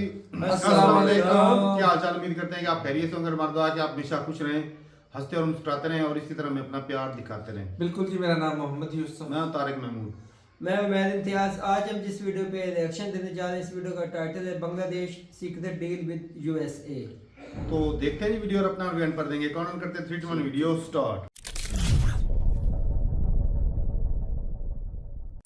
अस्सलाम वालेकुम। क्या हाल चाल? उम्मीद करते हैं कि आप खैरियत से होंगे। हमारा दुआ है कि आप हमेशा खुश रहें, हंसते और मुस्कुराते रहें और इसी तरह में अपना प्यार दिखाते रहें। बिल्कुल जी, मेरा नाम मोहम्मद यूसुफ। मैं हूं तारिक महमूद। मैं उमैद इम्तियाज। आज हम जिस वीडियो पे रिएक्शन देने जा रहे हैं, इस वीडियो का टाइटल है Bangladesh secret deal with USA. तो देखते हैं जी वीडियो और अपना रिव्यू पर देंगे। कौन करते हैं 3 2 1 वीडियो स्टार्ट।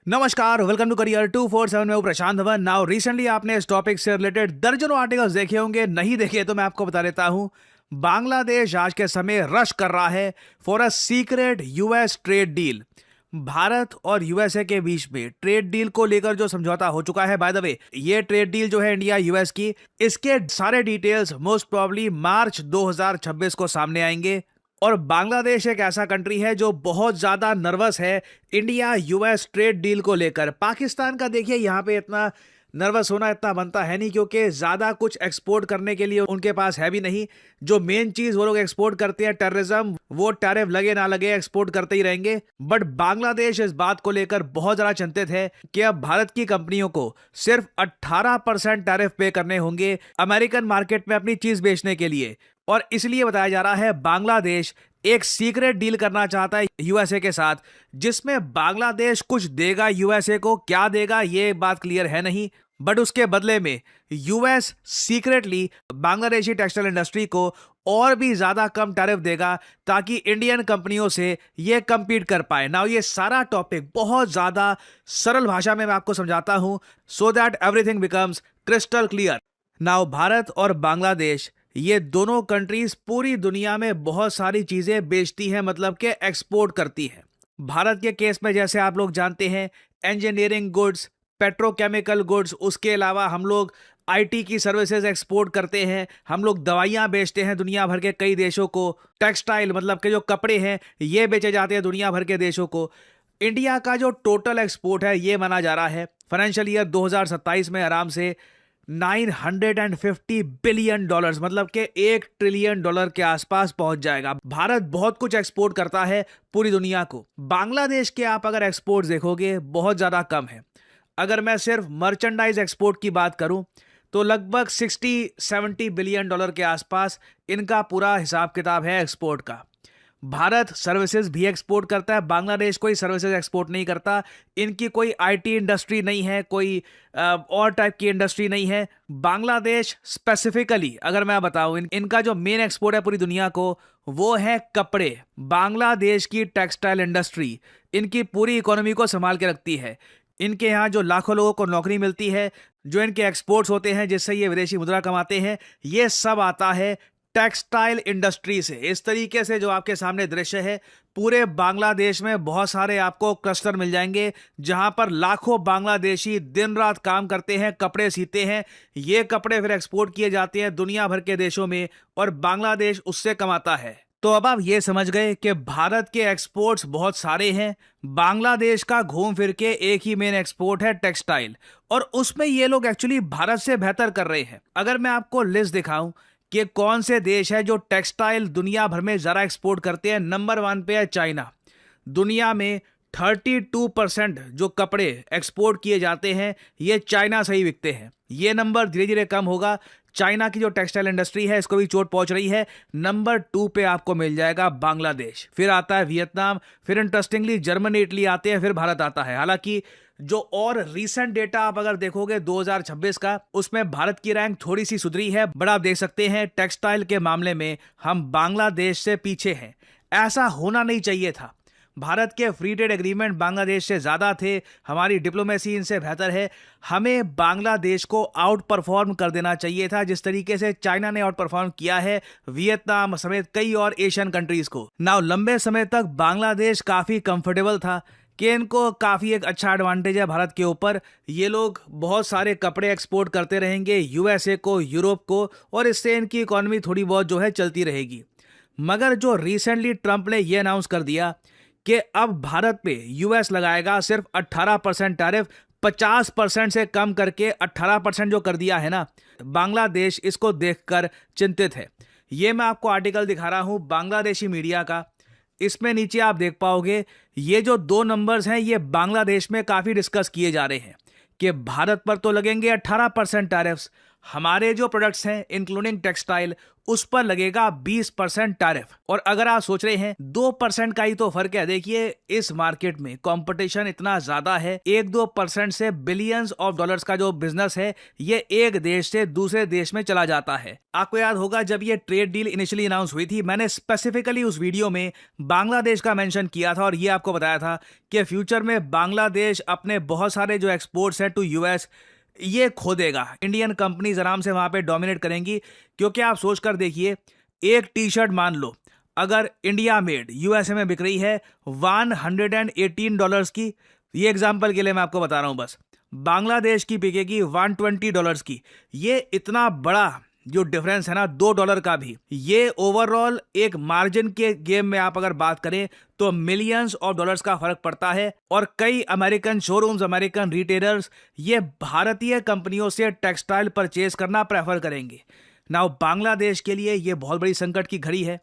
नमस्कार, वेलकम टू करियर 247 में हूं प्रशांत धवन। नाउ रिसेंटली आपने इस टॉपिक से रिलेटेड दर्जनों आर्टिकल्स देखे होंगे, नहीं देखे तो मैं आपको बता देता हूं। बांग्लादेश आज के समय रश कर रहा है for a secret US trade deal. Bharat और यूएसए के बीच में ट्रेड डील को लेकर जो समझौता हो चुका है, बाय द वे ये ट्रेड डील जो है इंडिया यूएस की, इसके सारे डिटेल्स मोस्ट प्रोबेबली मार्च 2026 को सामने आएंगे। और बांग्लादेश एक ऐसा कंट्री है जो बहुत ज्यादा नर्वस है इंडिया यूएस ट्रेड डील को लेकर। पाकिस्तान का देखिए यहाँ पे इतना नर्वस होना इतना बनता है नहीं, क्योंकि ज्यादा कुछ एक्सपोर्ट करने के लिए उनके पास है भी नहीं। जो मेन चीज वो लोग एक्सपोर्ट करते हैं टेररिज्म, वो टैरिफ लगे ना लगे एक्सपोर्ट करते ही रहेंगे। बट बांग्लादेश इस बात को लेकर बहुत ज्यादा चिंतित है कि अब भारत की कंपनियों को सिर्फ 18% टैरिफ पे करने होंगे अमेरिकन मार्केट में अपनी चीज बेचने के लिए। और इसलिए बताया जा रहा है बांग्लादेश एक सीक्रेट डील करना चाहता है यूएसए के साथ, जिसमें बांग्लादेश कुछ देगा यूएसए को। क्या देगा ये बात क्लियर है नहीं, बट उसके बदले में US secretly Bangladeshi textile industry को और भी ज्यादा कम टैरिफ देगा ताकि इंडियन कंपनियों से ये compete कर पाए। नाउ ये सारा टॉपिक बहुत ज्यादा सरल भाषा में मैं आपको समझाता हूं so that everything becomes crystal clear. Now Bharat और बांग्लादेश ये दोनों कंट्रीज पूरी दुनिया में बहुत सारी चीजें बेचती हैं, मतलब कि एक्सपोर्ट करती हैं। भारत के केस में जैसे आप लोग जानते हैं इंजीनियरिंग गुड्स, पेट्रोकेमिकल गुड्स, उसके अलावा हम लोग आईटी की सर्विसेज एक्सपोर्ट करते हैं, हम लोग दवाइयां बेचते हैं दुनिया भर के कई देशों को, टेक्सटाइल मतलब के जो कपड़े हैं ये बेचे जाते हैं दुनिया भर के देशों को। इंडिया का जो टोटल एक्सपोर्ट है ये माना जा रहा है फाइनेंशियल ईयर 2027 में आराम से $950 बिलियन, मतलब के $1 ट्रिलियन के आसपास पहुंच जाएगा। भारत बहुत कुछ एक्सपोर्ट करता है पूरी दुनिया को। बांग्लादेश के आप अगर एक्सपोर्ट देखोगे बहुत ज्यादा कम है। अगर मैं सिर्फ मर्चेंडाइज एक्सपोर्ट की बात करूं तो लगभग 60-70 बिलियन डॉलर के आसपास इनका पूरा हिसाब किताब है एक्सपोर्ट का। भारत सर्विसेज भी एक्सपोर्ट करता है, बांग्लादेश कोई सर्विसेज एक्सपोर्ट नहीं करता। इनकी कोई आईटी इंडस्ट्री नहीं है, कोई और टाइप की इंडस्ट्री नहीं है। बांग्लादेश स्पेसिफिकली अगर मैं बताऊं इनका जो मेन एक्सपोर्ट है पूरी दुनिया को वो है कपड़े। बांग्लादेश की टेक्सटाइल इंडस्ट्री इनकी पूरी इकोनॉमी को संभाल के रखती है। इनके यहाँ जो लाखों लोगों को नौकरी मिलती है, जो इनके एक्सपोर्ट्स होते हैं जिससे ये विदेशी मुद्रा कमाते हैं, ये सब आता है टेक्सटाइल इंडस्ट्री से। इस तरीके से जो आपके सामने दृश्य है, पूरे बांग्लादेश में बहुत सारे आपको क्लस्टर मिल जाएंगे जहां पर लाखों बांग्लादेशी दिन रात काम करते हैं, कपड़े सीते हैं। ये कपड़े फिर एक्सपोर्ट किए जाते हैं दुनिया भर के देशों में और बांग्लादेश उससे कमाता है। तो अब आप ये समझ गए कि भारत के एक्सपोर्ट्स बहुत सारे हैं, बांग्लादेश का घूम फिर के एक ही मेन एक्सपोर्ट है टेक्सटाइल, और उसमें ये लोग एक्चुअली भारत से बेहतर कर रहे हैं। अगर मैं आपको लिस्ट दिखाऊं कि कौन से देश है जो टेक्सटाइल दुनिया भर में जरा एक्सपोर्ट करते हैं, नंबर 1 पे है चाइना। दुनिया में 32% जो कपड़े एक्सपोर्ट किए जाते हैं ये चाइना से ही बिकते हैं। ये नंबर धीरे धीरे कम होगा। चाइना की जो टेक्सटाइल इंडस्ट्री है इसको भी चोट पहुंच रही है। नंबर 2 पे आपको मिल जाएगा बांग्लादेश, फिर आता है वियतनाम, फिर इंटरेस्टिंगली जर्मनी, इटली आते हैं, फिर भारत आता है। हालांकि जो और रीसेंट डेटा आप अगर देखोगे 2026 का, उसमें भारत की रैंक थोड़ी सी सुधरी है, बट आप देख सकते हैं टेक्सटाइल के मामले में हम बांग्लादेश से पीछे हैं। ऐसा होना नहीं चाहिए था। भारत के फ्री ट्रेड एग्रीमेंट बांग्लादेश से ज्यादा थे, हमारी डिप्लोमेसी इनसे बेहतर है। हमें बांग्लादेश को आउट परफॉर्म कर देना चाहिए था, जिस तरीके से चाइना ने आउट परफॉर्म किया है वियतनाम समेत कई और एशियन कंट्रीज को। नाउ लंबे समय तक बांग्लादेश काफी कंफर्टेबल था कि इनको काफी एक अच्छा एडवांटेज है भारत के ऊपर। ये लोग बहुत सारे कपड़े एक्सपोर्ट करते रहेंगे यूएसए को, यूरोप को, और इससे इनकी इकोनॉमी थोड़ी बहुत जो है चलती रहेगी। मगर जो रिसेंटली ट्रंप ने यह अनाउंस कर दिया कि अब भारत पे यूएस लगाएगा सिर्फ 18% टैरिफ, 50% से कम करके 18% जो कर दिया है ना, बांग्लादेश इसको देखकर चिंतित है। ये मैं आपको आर्टिकल दिखा रहा हूं बांग्लादेशी मीडिया का। इसमें नीचे आप देख पाओगे ये जो 2 नंबर्स हैं ये बांग्लादेश में काफी डिस्कस किए जा रहे हैं कि भारत पर तो लगेंगे 18% टैरिफ्स, हमारे जो प्रोडक्ट्स हैं इंक्लूडिंग टेक्सटाइल उस पर लगेगा 20% टैरिफ। और अगर आप सोच रहे हैं 2% का ही तो फर्क है, देखिए इस मार्केट में कंपटीशन इतना ज्यादा है, 1-2% से बिलियंस ऑफ डॉलर्स का जो बिजनेस है ये एक देश से दूसरे देश में चला जाता है। आपको याद होगा जब ये ट्रेड डील इनिशियली अनाउंस हुई थी, मैंने स्पेसिफिकली उस वीडियो में बांग्लादेश का मेंशन किया था और ये आपको बताया था कि फ्यूचर में बांग्लादेश अपने बहुत सारे जो एक्सपोर्ट्स है टू यूएस ये खो देगा, इंडियन कंपनीज आराम से वहां पे डोमिनेट करेंगी। क्योंकि आप सोच कर देखिए, एक टी शर्ट मान लो अगर इंडिया मेड यूएसए में बिक रही है $118 की, ये एग्जांपल के लिए मैं आपको बता रहा हूं, बस बांग्लादेश की बिकेगी $120 की। ये इतना बड़ा जो डिफरेंस है ना $2 का भी, ये ओवरऑल एक मार्जिन के गेम में आप अगर बात करें तो मिलियंस ऑफ डॉलर्स का फर्क पड़ता है। और कई अमेरिकन शोरूम्स, अमेरिकन रिटेलर्स ये भारतीय कंपनियों से टेक्सटाइल परचेज करना प्रेफर करेंगे। नाउ बांग्लादेश के लिए ये बहुत बड़ी संकट की घड़ी है।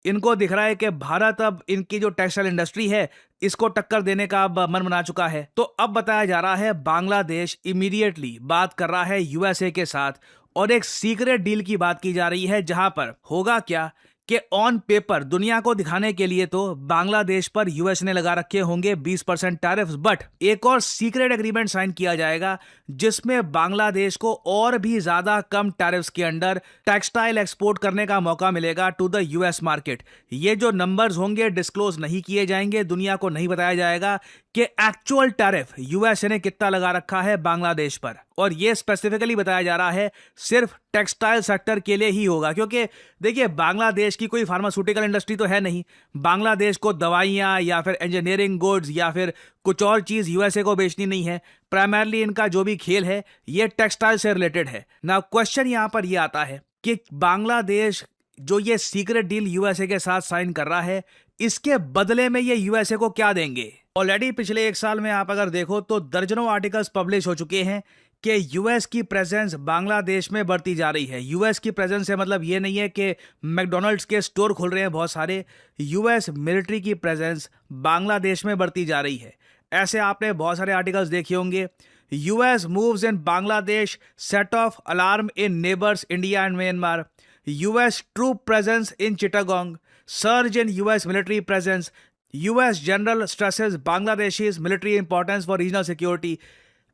इनको दिख रहा है कि भारत अब इनकी जो टेक्सटाइल इंडस्ट्री है इसको टक्कर देने का अब मन बना चुका है। तो अब बताया जा रहा है बांग्लादेश इमीडिएटली बात कर रहा है यूएसए के साथ और एक सीक्रेट डील की बात की जा रही है, जहां पर होगा क्या कि ऑन पेपर दुनिया को दिखाने के लिए तो बांग्लादेश पर यूएस ने लगा रखे होंगे 20% टैरिफ्स, बट एक और सीक्रेट एग्रीमेंट साइन किया जाएगा जिसमें बांग्लादेश को और भी ज्यादा कम टैरिफ्स के अंडर टेक्सटाइल एक्सपोर्ट करने का मौका मिलेगा टू द यूएस मार्केट। ये जो नंबर्स होंगे डिस्क्लोज नहीं किए जाएंगे, दुनिया को नहीं बताया जाएगा कि एक्चुअल टैरिफ यूएसए ने कितना लगा रखा है बांग्लादेश पर। और यह स्पेसिफिकली बताया जा रहा है सिर्फ टेक्सटाइल सेक्टर के लिए ही होगा, क्योंकि देखिए बांग्लादेश की कोई फार्मास्यूटिकल इंडस्ट्री तो है नहीं, बांग्लादेश को दवाइयां या फिर इंजीनियरिंग गुड्स या फिर कुछ और चीज यूएसए को बेचनी नहीं है। प्राइमरली इनका जो भी खेल है ये टेक्सटाइल से रिलेटेड है। ना क्वेश्चन यहां पर यह आता है कि बांग्लादेश जो ये सीक्रेट डील यूएसए के साथ साइन कर रहा है इसके बदले में ये यूएसए को क्या देंगे। ऑलरेडी पिछले 1 साल में आप अगर देखो तो दर्जनों आर्टिकल्स पब्लिश हो चुके हैं कि यूएस की प्रेजेंस बांग्लादेश में बढ़ती जा रही है। यूएस की प्रेजेंस से मतलब ये नहीं है कि मैकडॉनल्ड्स के स्टोर खुल रहे हैं बहुत सारे, यूएस मिलिट्री की प्रेजेंस बांग्लादेश में बढ़ती जा रही है। ऐसे आपने बहुत सारे आर्टिकल्स देखे होंगे। US moves in Bangladesh, set off alarm in neighbours India and Myanmar, US troop presence in Chittagong, surge in US military presence, US general stresses Bangladesh's military importance for regional security.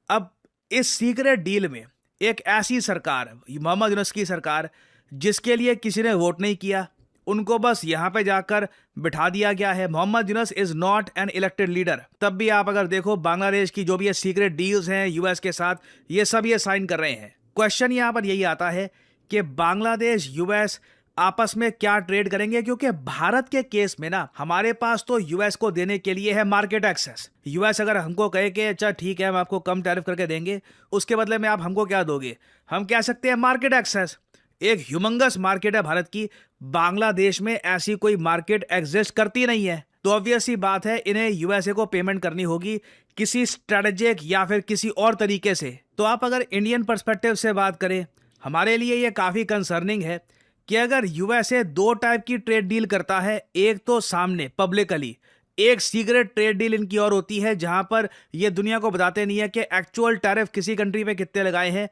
अब इस सीक्रेट डील में एक ऐसी सरकार, मोहम्मद यूनुस की सरकार, जिसके लिए किसी ने वोट नहीं किया, उनको बस यहां पे जाकर बिठा दिया गया है। Mohammad Yunus is not an elected leader. तब भी आप अगर देखो बांग्लादेश की जो भी ये सीक्रेट डील्स हैं यूएस के साथ, ये सब ये साइन कर रहे हैं। क्वेश्चन यहां पर यही आता है कि बांग्लादेश यूएस आपस में क्या ट्रेड करेंगे, क्योंकि भारत के केस में ना हमारे पास तो यूएस को देने के लिए है मार्केट एक्सेस। यूएस अगर हमको कहे कि अच्छा ठीक है हम आपको कम टैरिफ करके देंगे, उसके बदले में आप हमको क्या दोगे, हम कह सकते हैं मार्केट एक्सेस। एक ह्यूमंगस मार्केट है भारत की, बांग्लादेश में ऐसी कोई मार्केट एग्जिस्ट करती नहीं है। तो ऑब्वियस सी बात है इन्हें यूएसए को पेमेंट करनी होगी किसी स्ट्रेटेजिक या फिर किसी और तरीके से। तो आप अगर इंडियन पर्सपेक्टिव से बात करें, हमारे लिए ये काफी कंसर्निंग है कि अगर यूएसए 2 टाइप की ट्रेड डील करता है, एक तो सामने पब्लिकली, एक सीक्रेट ट्रेड डील इनकी और होती है जहां पर ये दुनिया को बताते नहीं है कि एक्चुअल टैरिफ किसी कंट्री पे कितने लगाए हैं।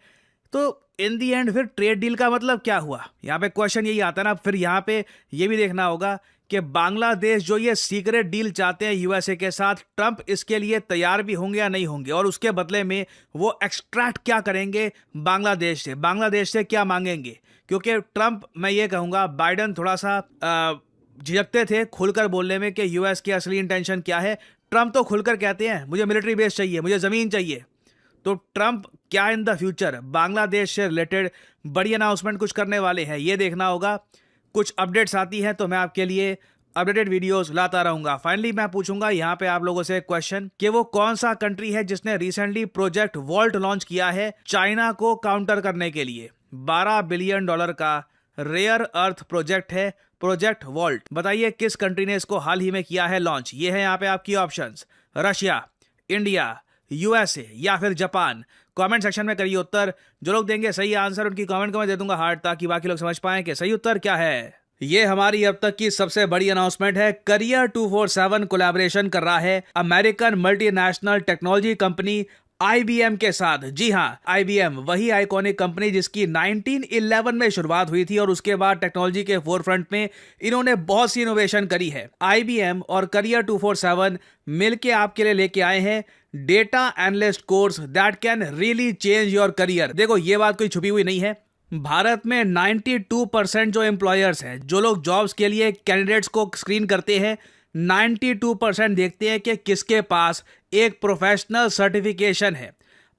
तो इन दी एंड फिर ट्रेड डील का मतलब क्या हुआ, यहाँ पे क्वेश्चन यही आता है ना। फिर यहाँ पे ये भी देखना होगा कि बांग्लादेश जो ये सीक्रेट डील चाहते हैं यूएसए के साथ, ट्रंप इसके लिए तैयार भी होंगे या नहीं होंगे, और उसके बदले में वो एक्सट्रैक्ट क्या करेंगे बांग्लादेश से क्या मांगेंगे। क्योंकि ट्रंप, मैं ये कहूँगा बाइडन थोड़ा सा झिझकते थे खुलकर बोलने में कि यूएस की असली इंटेंशन क्या है। ट्रंप तो खुलकर कहते हैं मुझे मिलिट्री बेस चाहिए, मुझे ज़मीन चाहिए। तो ट्रंप क्या इन द फ्यूचर बांग्लादेश से रिलेटेड बड़ी अनाउंसमेंट कुछ करने वाले हैं, ये देखना होगा। कुछ अपडेट्स आती हैं तो मैं आपके लिए अपडेटेड वीडियोस लाता रहूंगा। फाइनली मैं पूछूंगा यहाँ पे आप लोगों से एक क्वेश्चन कि वो कौन सा कंट्री है जिसने रिसेंटली प्रोजेक्ट वॉल्ट लॉन्च किया है चाइना को काउंटर करने के लिए। $12 बिलियन का रेयर अर्थ प्रोजेक्ट है प्रोजेक्ट वॉल्ट। बताइए किस कंट्री ने इसको हाल ही में किया है लॉन्च। ये है यहाँ पे आपकी ऑप्शंस, रशिया, इंडिया, यूएसए या फिर जापान। कमेंट सेक्शन में करिए उत्तर। जो लोग देंगे सही आंसर उनकी कमेंट को मैं दे दूंगा हार्ट, ताकि बाकी लोग समझ पाएं कि सही उत्तर क्या है। ये हमारी अब तक की सबसे बड़ी अनाउंसमेंट है। करियर 247 कोलैबोरेशन कर रहा है American multinational technology company IBM के साथ। जी हाँ, IBM वही आइकॉनिक कंपनी जिसकी 1911 में शुरुआत हुई थी और उसके बाद टेक्नोलॉजी के फोरफ्रंट में इन्होंने बहुत सी इनोवेशन करी है। IBM और करियर 247 मिलके आपके लिए लेके आए हैं data analyst course that can really change your career. देखो, ये बात कोई छुपी हुई नहीं है। भारत में 92% जो एम्प्लॉयर्स हैं, जो लोग जॉब्स के लिए कैंडिडेट्स को स्क्रीन करते हैं, 92% देखते हैं कि किसके पास एक प्रोफेशनल सर्टिफिकेशन है।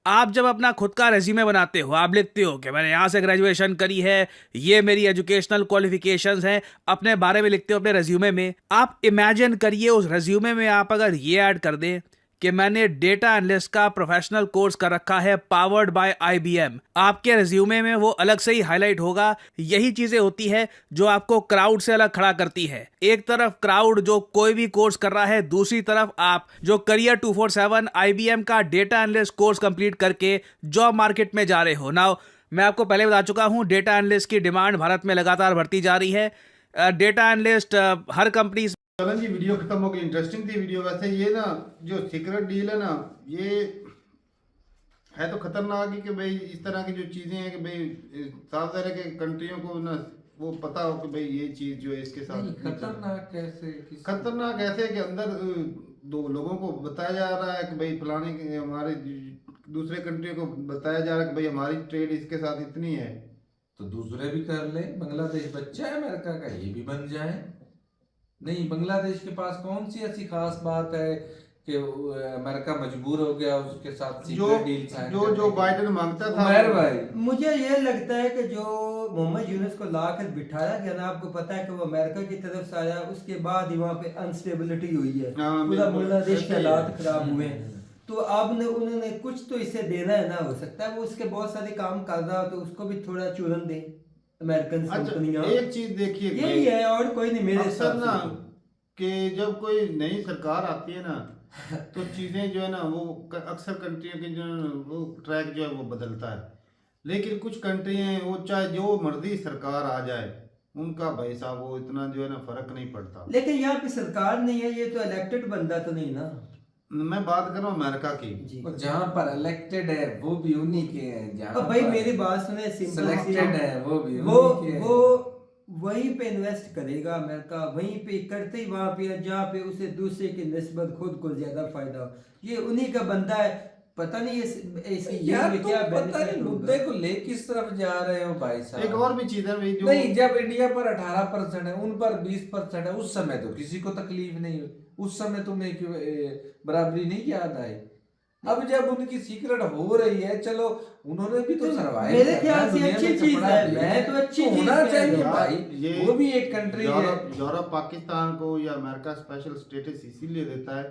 आप जब अपना खुद का रेज्यूमे बनाते हो, आप लिखते हो कि मैंने यहाँ से ग्रेजुएशन करी है, ये मेरी एजुकेशनल क्वालिफिकेशंस हैं, अपने बारे में लिखते हो अपने रेज्यूमे में। आप इमेजिन करिए उस रेज्यूमे में आप अगर ये ऐड कर दें कि मैंने डेटा एनालिस्ट का प्रोफेशनल कोर्स कर रखा है पावर्ड बाय IBM। आपके रिज्यूमे में वो अलग से ही हाईलाइट होगा। यही चीजें होती है जो आपको क्राउड से अलग खड़ा करती है। एक तरफ क्राउड जो कोई भी कोर्स कर रहा है, दूसरी तरफ आप जो करियर 247 IBM का डेटा एनालिस्ट कोर्स कंप्लीट करके जॉब मार्केट में जा रहे हो। नाउ मैं आपको पहले बता चुका हूं, डेटा एनालिस्ट की डिमांड भारत में लगातार बढ़ती जा रही है। डेटा एनालिस्ट हर कंपनी। चलन जी, वीडियो खत्म हो गई। इंटरेस्टिंग थी वीडियो। वैसे ये ना जो सीक्रेट डील है ना, ये है तो खतरनाक ही कि भाई इस तरह की जो चीजें हैं कि भाई साफ ज़ाहिर है कि कंट्रियों को ना वो पता हो कि भाई ये चीज जो है इसके साथ खतरनाक कैसे? खतरनाक ऐसे कि अंदर दो लोगों को बताया जा रहा है कि भाई फलाने हमारे दूसरे कंट्रियों को बताया जा रहा है कि भाई हमारी ट्रेड इसके साथ इतनी है, तो दूसरे भी कर ले। बांग्लादेश बच्चा है अमेरिका का, ये भी बन जाए। नहीं, बांग्लादेश के पास कौन सी ऐसी खास बात है कि अमेरिका मजबूर हो गया उसके साथ सीक्रेट डील साइन जो जो बाइडेन मांगता था। उमर भाई, मुझे ये लगता है कि जो मोहम्मद यूनुस को लाकर बिठाया गया ना, आपको पता है कि वो अमेरिका की तरफ से आया, उसके बाद ही वहाँ पे अनस्टेबिलिटी हुई है, पूरा बांग्लादेश के हालात खराब हुए हैं। तो अब उन्होंने कुछ तो इसे देना है ना, हो सकता है वो उसके बहुत सारे काम कर रहा हो तो उसको भी थोड़ा चूरन दें अमेरिकन कंपनियां। एक चीज देखिए, यही है और कोई नहीं मेरे अक्सर हिसाब ना से। कि जब कोई नई सरकार आती है ना तो चीजें जो है ना वो अक्सर कंट्रियों की जो है ना, वो ट्रैक जो है वो बदलता है। लेकिन कुछ कंट्री हैं वो चाहे जो मर्जी सरकार आ जाए, उनका भाई साहब वो इतना जो है ना फर्क नहीं पड़ता। लेकिन यहाँ पे सरकार नहीं है, ये तो इलेक्टेड बंदा तो नहीं ना। मैं बात कर रहा हूँ अमेरिका की। जहाँ पर इलेक्टेड है वो भी उन्हीं के हैं, जहाँ भाई मेरी बात सुने, सिलेक्टेड है वो भी वो उन्हीं के हैं। वो वहीं पे इन्वेस्ट करेगा अमेरिका, वहीं पे करते ही वहां पे जहाँ पे उसे दूसरे की निस्बत खुद को ज्यादा फायदा हो, ये उन्हीं का बंदा है। पता नहीं इस यार में क्या पता नहीं मुद्दे को ले किस तरफ जा रहे हो भाई साहब। एक और भी चीज है भाई जो नहीं, जब इंडिया पर 18% है, उन पर 20% है, उस समय तो किसी को तकलीफ नहीं हुई, उस समय तुम्हें बराबरी नहीं याद आई। अब जब उनकी सीक्रेट हो रही है, चलो उन्होंने भी तो सरवाइव मेरे ख्याल से अच्छी चीज है, मैं तो अच्छी चीज होना चाहिए यार, भाई। वो भी एक कंट्री है। यूरोप पाकिस्तान को या अमेरिका स्पेशल स्टेटस इसीलिए देता है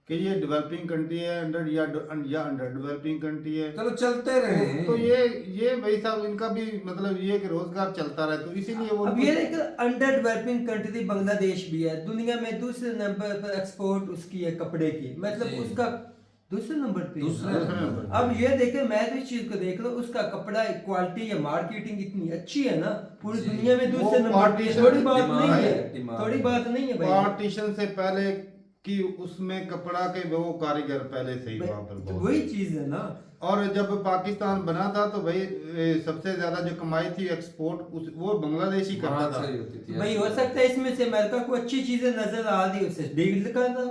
कि ये डेवलपिंग कंट्री है, अंडर डेवलपिंग कंट्री है, चलो चलते रहे। तो ये भाई साहब इनका भी मतलब ये कि रोजगार चलता रहे, तो इसीलिए वो अब ये एक अंडर डेवलपिंग कंट्री बांग्लादेश भी है, दुनिया में दूसरे नंबर पर एक्सपोर्ट उसकी है कपड़े की, मतलब उसका दूसरे नंबर पे। दूसरे नंबर। अब ये देखे, मैं तो इस चीज को देख रहा हूँ, उसका कपड़ा क्वालिटी या मार्केटिंग इतनी अच्छी है ना, पूरी दुनिया में दूसरे नंबर पे। थोड़ी बात नहीं है, थोड़ी बात नहीं है भाई। पार्टीशन से पहले कि उसमें कपड़ा के वो कारीगर पहले से ही वहां पर तो वही चीज है ना। और जब पाकिस्तान बना था तो भाई सबसे ज्यादा जो कमाई थी एक्सपोर्ट वो बांग्लादेश ही करता था भाई। हो सकता है इसमें से अमेरिका को अच्छी चीजें नजर आ रही, उसे डील करना।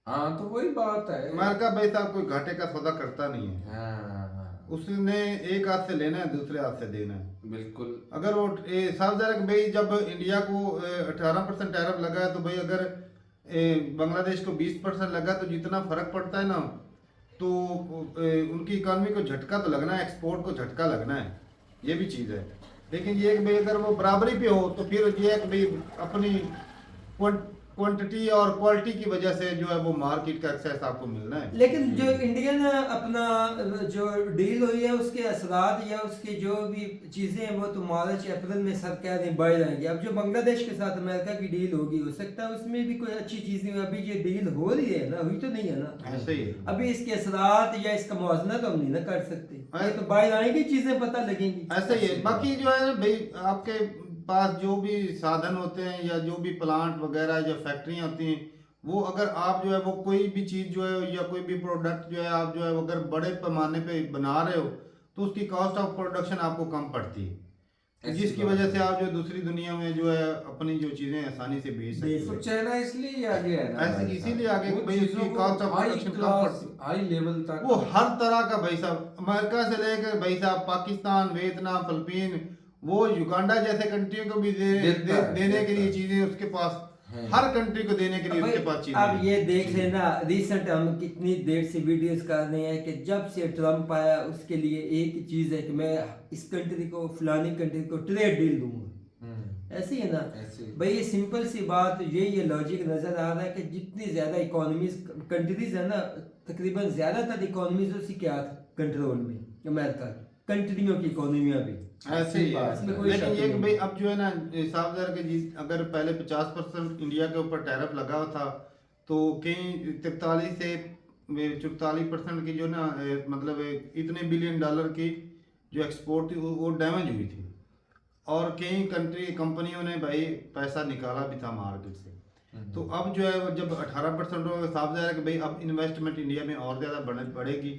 हाँ, तो वही बात है। अमेरिका भाई साहब कोई घाटे का सौदा करता नहीं है। हाँ, उसने एक हाथ से लेना है, दूसरे हाथ से देना है। बिल्कुल। अगर वो साफ जाहिर है कि भाई जब इंडिया को 18% टैरिफ लगा है, तो भाई अगर बांग्लादेश को 20% लगा, तो जितना फर्क पड़ता है ना, तो उनकी इकॉनमी को झटका तो लगना है, एक्सपोर्ट को झटका लगना है, ये भी चीज़ है। लेकिन ये कि भाई अगर वो बराबरी पे हो तो फिर ये है कि भाई अपनी क्वांटिटी और क्वालिटी की वजह से जो है वो मार्केट का एक्सेस आपको मिलना है। लेकिन जो इंडियन अपना जो डील हुई है उसके असरात या उसकी जो भी चीजें हैं वो तो मार्च अप्रैल में सब कह रहे हैं बढ़ जाएंगे। अब जो बांग्लादेश के साथ अमेरिका की डील होगी, हो सकता है उसमें भी कोई अच्छी चीजें, अभी ये डील हो रही है ना, हुई तो नहीं है ना, ऐसे ही अभी इसके असरात या इसका मुआवजा तो हम नहीं ना कर सकते, ये तो बाहर आएंगी चीजें पता लगेंगी। ऐसे ही है। बाकी जो है भाई आपके पास जो भी साधन होते हैं या जो भी प्लांट वगैरह या फैक्ट्रियाँ होती हैं, वो अगर आप जो है वो कोई भी चीज़ जो है या कोई भी प्रोडक्ट जो है आप जो है अगर बड़े पैमाने पे बना रहे हो तो उसकी कॉस्ट ऑफ प्रोडक्शन आपको कम पड़ती है, जिसकी वजह से आप जो दूसरी दुनिया में जो है अपनी जो चीज़ें आसानी से बेच सकते तो हो। चाइना इसलिए आगे है ना ऐसे भाई इसीलिए साहब। आगे कि वो भाई चीज़ों उसकी को cost of high production come class पड़ती, हाई लेवल तक वो हर तरह का भाई साहब अमेरिका से लेकर भाई साहब पाकिस्तान, वियतनाम, फिलीपीन, वो युगांडा जैसे कंट्रियों को भी देने के लिए चीजें उसके पास, हर कंट्री को देने के लिए उसके पास चीजें अब ये देख लेना, रिसेंट हम कितनी देर से वीडियोस कर रहे हैं कि जब से ट्रम्प आया उसके लिए एक ही चीज़ है कि मैं इस कंट्री को फलानी कंट्री को ट्रेड डील दूंगा। ऐसे ही है ना भाई, ये सिंपल सी बात, ये लॉजिक नजर आ रहा है कि जितनी ज्यादा इकोनॉमीज कंट्रीज है ना, तकरीबन ज्यादातर इकोनॉमीज उसी के हाथ कंट्रोल में, अमेरिका कंट्रियों की इकोनॉमियां भी ऐसे ही है। इसमें कोई लेकिन शक ये कि नहीं। भाई अब जो है ना साफ ज़ाहिर है कि अगर पहले 50% इंडिया के ऊपर टैरिफ लगा हुआ था तो कहीं 43 से 44% की जो ना मतलब इतने बिलियन डॉलर की जो एक्सपोर्ट थी वो डैमेज हुई थी, और कई कंपनियों ने भाई पैसा निकाला भी था मार्केट से। तो अब जो है वो जब 18% होगा, साफ ज़ाहिर है कि भाई अब इन्वेस्टमेंट इंडिया में और ज़्यादा बढ़ेगी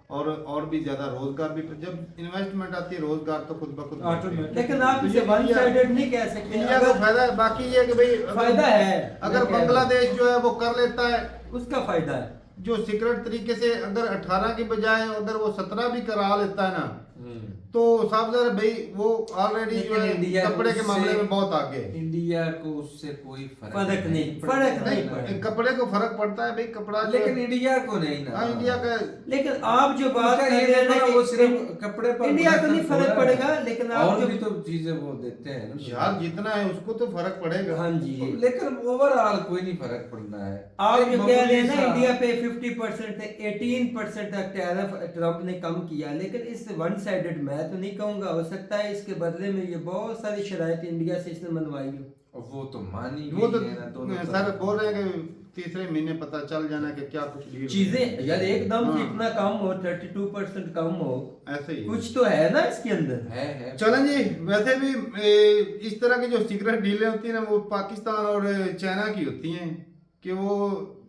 और भी ज़्यादा रोजगार भी, जब इन्वेस्टमेंट आती है रोजगार तो खुद ब खुद बढ़ते हैं। लेकिन आप इसे वन साइडेड नहीं कह सकते। इंडिया को फायदा है, बाकी ये है कि भाई फायदा है, अगर बांग्लादेश जो है वो कर लेता है उसका फायदा है। जो सीक्रेट तरीके से, अगर 18 के बजाय अगर वो 17 भी करा लेता है ना, तो साफ ज़ाहिर है भाई वो ऑलरेडी जो है इंडिया कपड़े के मामले में बहुत आगे है। इंडिया को उससे कोई फर्क नहीं पड़ेगा। कपड़े को फर्क पड़ता है भाई, कपड़ा जो लेकिन है- इंडिया को नहीं ना। हाँ इंडिया का, लेकिन आप जो बात उनका कर ये रहे हैं देखो ना ना, वो कि सिर्फ कपड़े पर इंडिया को नहीं थोड़ा फर्क है। पड़ेगा, लेकिन आप और जो भी तो चीजें वो देते हैं ना। यार जितना है उसको तो फर्क पड़ेगा। हाँ जी, लेकिन ओवरऑल कोई नहीं फर्क पड़ना है। आप एक जो कह रहे हैं मामूली ना सा- इंडिया पे 50% से 18% तक टैरिफ ट्रम्प ने कम किया, लेकिन इस वन साइडेड मैं तो नहीं कहूंगा, हो सकता है इसके बदले में ये बहुत सारी शराइत इंडिया से इसने मनवाई हो। वो तो मानी वो तो गई है ना, दोनों सर तरफ। बोल रहे हैं कि तीसरे महीने पता चल जाना कि क्या कुछ डील चीजें यार एकदम से हाँ। इतना कम हो, 32% कम हो, ऐसे ही कुछ तो है ना इसके अंदर। है चलें जी। वैसे भी इस तरह की जो सीक्रेट डीलें होती हैं ना वो पाकिस्तान और चाइना की होती हैं कि वो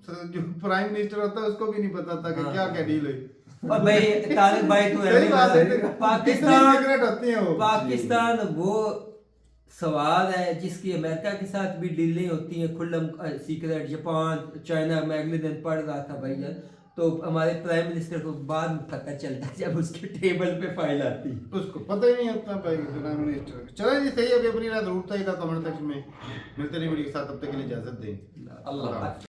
जो प्राइम मिनिस्टर होता है उसको भी नहीं पता था कि क्या क्या डील हुई। और भाई तारिक भाई तो सही बात है, पाकिस्तान सीक्रेट होती हैं वो। पाकिस्तान वो सवाल है जिसकी अमेरिका के साथ भी डीलें होती हैं खुल्लम सीक्रेट। जापान, चाइना, मैं अगले दिन पढ़ रहा था भैया, तो हमारे प्राइम मिनिस्टर को बाद में पता चलता है जब उसके टेबल पे फाइल आती है, उसको पता ही नहीं होता भाई प्राइम मिनिस्टर। चलें जी, सही है। अपनी रात रूटता ही था कमेंट सेक्शन में। मिलते नहीं वीडियो के साथ, तब तक के लिए इजाजत दें। अल्लाह।